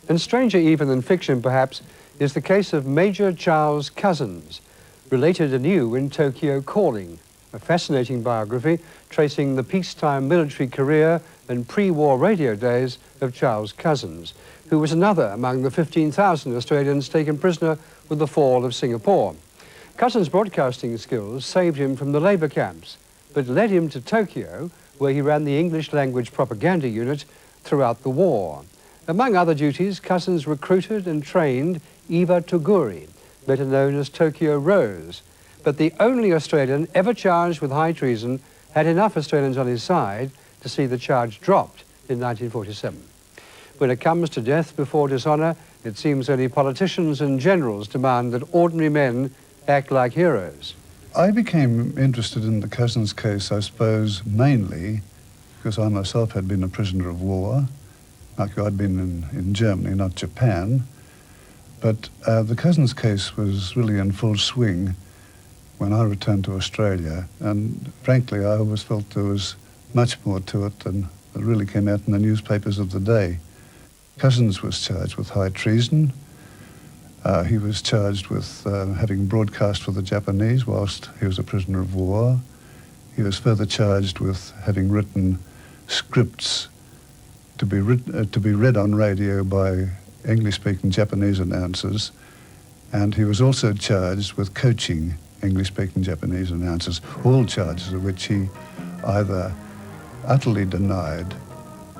And stranger even than fiction, perhaps, is the case of Major Charles Cousens, related anew in Tokyo Calling, a fascinating biography tracing the peacetime military career and pre-war radio days of Charles Cousens, who was another among the 15,000 Australians taken prisoner with the fall of Singapore. Cousens' broadcasting skills saved him from the labour camps, but led him to Tokyo, where he ran the English language propaganda unit throughout the war. Among other duties, Cousens recruited and trained Eva Toguri, better known as Tokyo Rose, but the only Australian ever charged with high treason had enough Australians on his side to see the charge dropped in 1947. When it comes to death before dishonour, it seems only politicians and generals demand that ordinary men act like heroes. I became interested in the Cousens case, I suppose, mainly because I myself had been a prisoner of war. I'd been in Germany, not Japan. But the Cousens case was really in full swing when I returned to Australia. And frankly, I always felt there was much more to it than it really came out in the newspapers of the day. Cousens was charged with high treason. He was charged with having broadcast for the Japanese whilst he was a prisoner of war. He was further charged with having written scripts to be read on radio by English-speaking Japanese announcers, and he was also charged with coaching English-speaking Japanese announcers, all charges of which he either utterly denied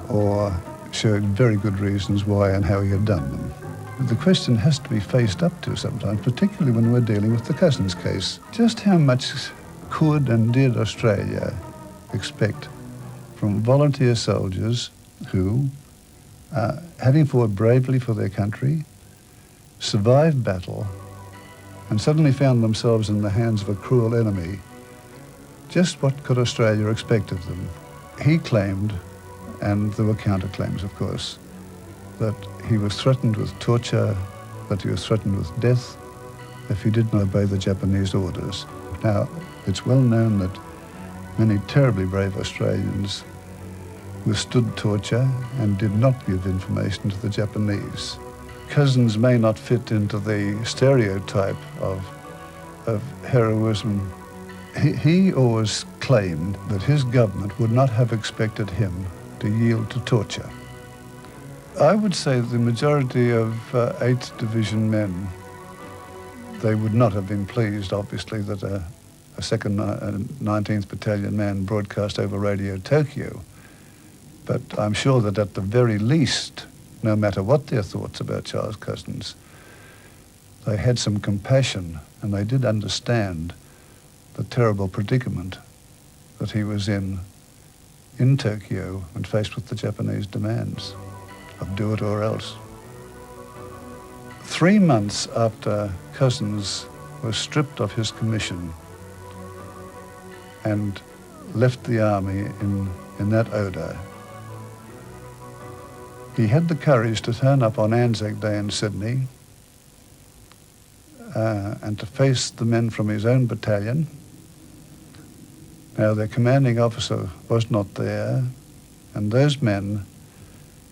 or showed very good reasons why and how he had done them. The question has to be faced up to sometimes, particularly when we're dealing with the Cousens case. Just how much could and did Australia expect from volunteer soldiers who, having fought bravely for their country, survived battle, and suddenly found themselves in the hands of a cruel enemy? Just what could Australia expect of them? He claimed, and there were counterclaims, of course, that he was threatened with torture, that he was threatened with death if he didn't obey the Japanese orders. Now, it's well known that many terribly brave Australians withstood torture and did not give information to the Japanese. Cousens may not fit into the stereotype of heroism. He always claimed that his government would not have expected him to yield to torture. I would say the majority of 8th Division men, they would not have been pleased, obviously, that a 2nd 19th Battalion man broadcast over Radio Tokyo. But I'm sure that at the very least, no matter what their thoughts about Charles Cousens, they had some compassion and they did understand the terrible predicament that he was in Tokyo and faced with the Japanese demands of do it or else. 3 months after Cousens was stripped of his commission and left the army in that odour, he had the courage to turn up on Anzac Day in Sydney and to face the men from his own battalion. Now, their commanding officer was not there, and those men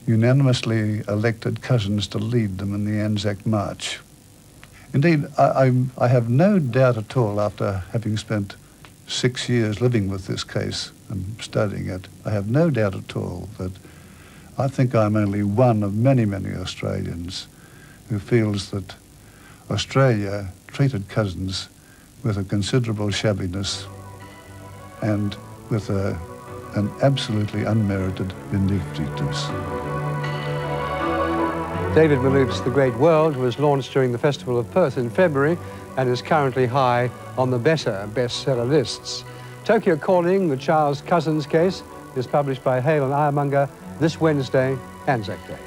unanimously elected Cousens to lead them in the Anzac March. Indeed, I have no doubt at all, after having spent 6 years living with this case and studying it, I have no doubt at all that I think I'm only one of many, many Australians who feels that Australia treated Cousens with a considerable shabbiness and with an absolutely unmerited vindictiveness. David Malouf's The Great World was launched during the Festival of Perth in February and is currently high on the better bestseller lists. Tokyo Calling, the Charles Cousens case, is published by Hale and Ironmonger this Wednesday, Anzac Day.